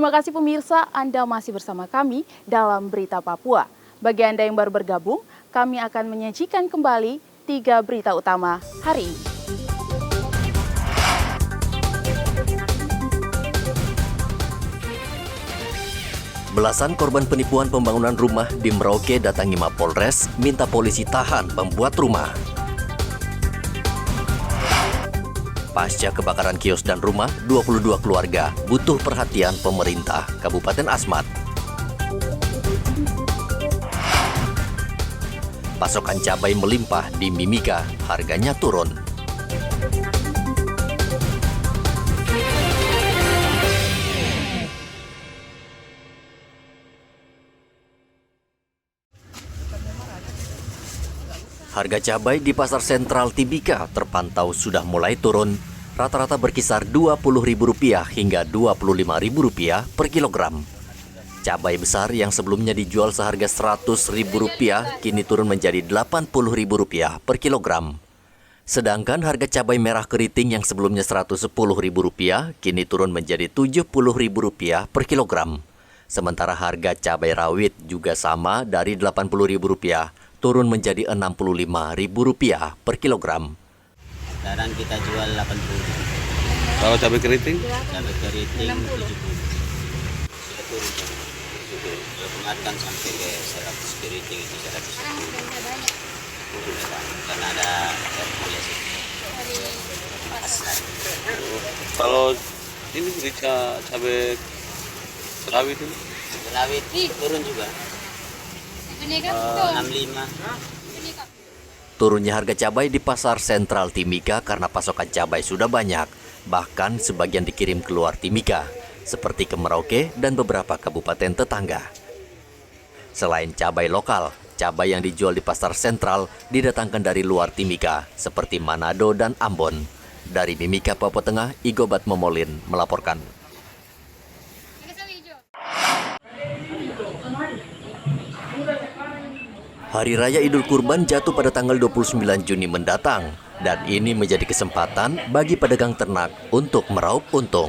Terima kasih pemirsa, Anda masih bersama kami dalam Berita Papua. Bagi Anda yang baru bergabung, kami akan menyajikan kembali 3 berita utama hari ini. Belasan korban penipuan pembangunan rumah di Merauke datangi Mapolres, minta polisi tahan pembuat rumah. Pasca kebakaran kios dan rumah, 22 keluarga butuh perhatian pemerintah Kabupaten Asmat. Pasokan cabai melimpah di Mimika, harganya turun. Harga cabai di Pasar Sentral Timika terpantau sudah mulai turun, rata-rata berkisar Rp20.000 hingga Rp25.000 per kilogram. Cabai besar yang sebelumnya dijual seharga Rp100.000 kini turun menjadi Rp80.000 per kilogram. Sedangkan harga cabai merah keriting yang sebelumnya Rp110.000 kini turun menjadi Rp70.000 per kilogram. Sementara harga cabai rawit juga sama dari Rp80.000 turun menjadi Rp65.000 per kilogram. Sekarang kita jual 80. Kalau cabai keriting? Cabai keriting 70. Sudah turun. Kalau kemarin kan sampai ke 100 keriting itu 110. Karena ada Hercules itu. Kalau ini cabai rawit ini? Rawit turun juga. 65. Turunnya harga cabai di Pasar Sentral Timika karena pasokan cabai sudah banyak, bahkan sebagian dikirim keluar Timika, seperti ke Merauke dan beberapa kabupaten tetangga. Selain cabai lokal, cabai yang dijual di Pasar Sentral didatangkan dari luar Timika, seperti Manado dan Ambon. Dari Mimika, Papua Tengah, Igobat Momolin melaporkan. Hari Raya Idul Kurban jatuh pada tanggal 29 Juni mendatang, dan ini menjadi kesempatan bagi pedagang ternak untuk meraup untung.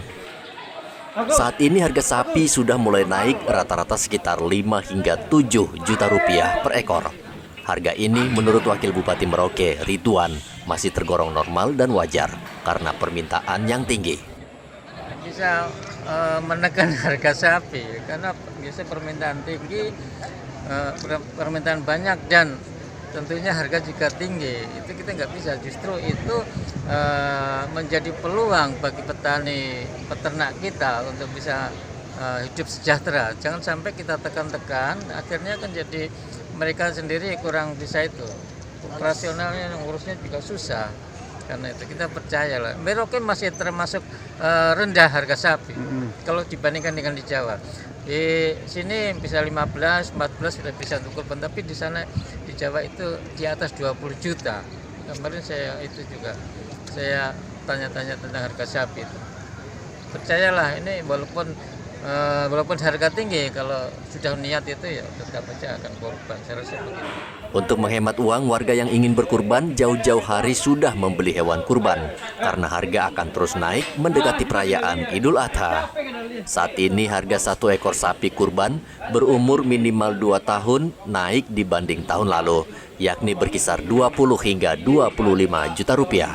Saat ini harga sapi sudah mulai naik rata-rata sekitar 5 hingga 7 juta rupiah per ekor. Harga ini menurut Wakil Bupati Merauke, Ridwan, masih tergolong normal dan wajar karena permintaan yang tinggi. Bisa menekan harga sapi karena biasa permintaan tinggi, permintaan banyak dan tentunya harga juga tinggi. Itu kita nggak bisa, justru itu menjadi peluang bagi petani peternak kita untuk bisa hidup sejahtera. Jangan sampai kita tekan-tekan, akhirnya kan jadi mereka sendiri kurang bisa itu. Operasionalnya, ngurusnya juga susah. Karena itu kita percaya lah, Merauke masih termasuk rendah harga sapi kalau dibandingkan dengan di Jawa. Di sini bisa 15, 14 sudah bisa untuk kurban, tapi di sana di Jawa itu di atas 20 juta. Kemarin saya tanya-tanya tentang harga sapi itu. Percayalah, ini walaupun harga tinggi, kalau sudah niat itu ya tetap aja akan kurban. Saya rasa begitu. Untuk menghemat uang, warga yang ingin berkurban jauh-jauh hari sudah membeli hewan kurban karena harga akan terus naik mendekati perayaan Idul Adha. Saat ini harga satu ekor sapi kurban berumur minimal 2 tahun naik dibanding tahun lalu, yakni berkisar 20 hingga 25 juta rupiah.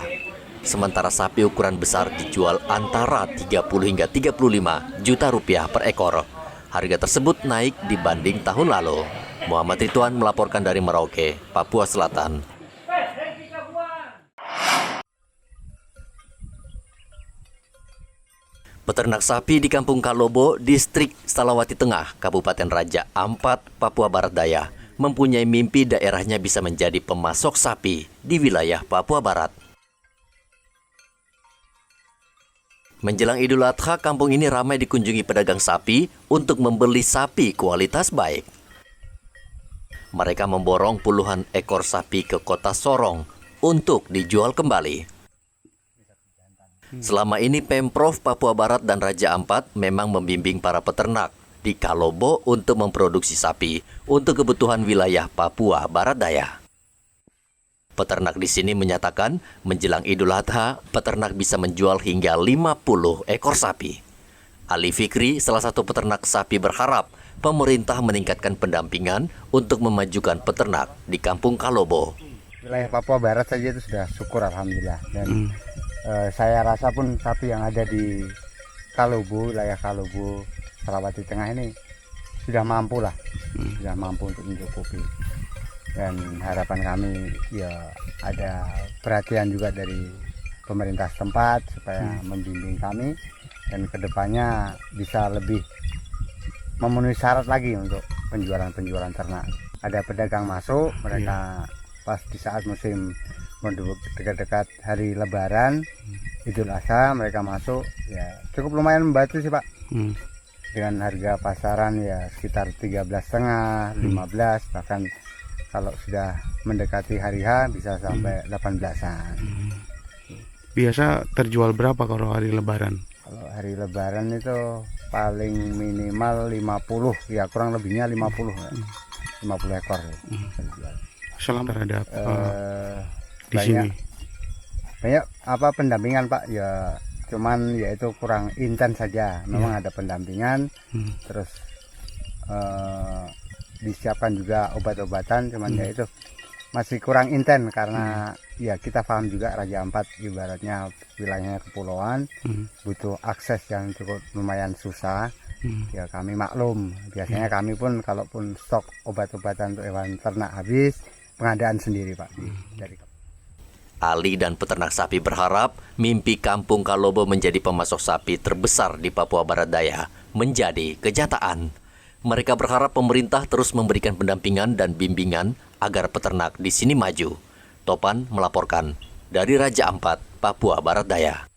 Sementara sapi ukuran besar dijual antara 30 hingga 35 juta rupiah per ekor. Harga tersebut naik dibanding tahun lalu. Muhammad Ridwan melaporkan dari Merauke, Papua Selatan. Peternak sapi di Kampung Kalobo, Distrik Salawati Tengah, Kabupaten Raja Ampat, Papua Barat Daya, mempunyai mimpi daerahnya bisa menjadi pemasok sapi di wilayah Papua Barat. Menjelang Idul Adha, kampung ini ramai dikunjungi pedagang sapi untuk membeli sapi kualitas baik. Mereka memborong puluhan ekor sapi ke kota Sorong untuk dijual kembali. Selama ini Pemprov Papua Barat dan Raja Ampat memang membimbing para peternak di Kalobo untuk memproduksi sapi untuk kebutuhan wilayah Papua Barat Daya. Peternak di sini menyatakan menjelang Idul Adha, peternak bisa menjual hingga 50 ekor sapi. Ali Fikri, salah satu peternak sapi, berharap pemerintah meningkatkan pendampingan untuk memajukan peternak di Kampung Kalobo. Wilayah Papua Barat saja itu sudah syukur alhamdulillah, dan saya rasa pun sapi yang ada di Kalobo, wilayah Kalobo, Sulawesi Tengah ini sudah mampu lah, sudah mampu untuk mencukupi. Dan harapan kami ya ada perhatian juga dari pemerintah setempat supaya membimbing kami dan kedepannya bisa lebih memenuhi syarat lagi untuk penjualan ternak. Ada pedagang masuk, mereka pas di saat musim dekat-dekat hari Lebaran, Idul Adha, mereka masuk, ya cukup lumayan membantu sih Pak. Dengan harga pasaran ya sekitar 13,5, 15, bahkan kalau sudah mendekati hari H bisa sampai 18-an. Biasa terjual berapa kalau hari Lebaran? Kalau hari Lebaran itu paling minimal 50, ya kurang lebihnya 50 ekor. Selama terhadap di banyak, sini? banyak apa pendampingan Pak, ya cuman ya itu kurang intens saja. Memang ada pendampingan, terus disiapkan juga obat-obatan, cuman ya itu masih kurang intens karena ya kita paham juga Raja Ampat ibaratnya wilayahnya kepulauan, butuh akses yang cukup lumayan susah. Ya kami maklum, biasanya kami pun kalaupun stok obat-obatan untuk hewan ternak habis, pengadaan sendiri Pak. Dari Ali dan peternak sapi berharap mimpi Kampung Kalobo menjadi pemasok sapi terbesar di Papua Barat Daya menjadi kenyataan. Mereka berharap pemerintah terus memberikan pendampingan dan bimbingan agar peternak di sini maju. Topan melaporkan dari Raja Ampat, Papua Barat Daya.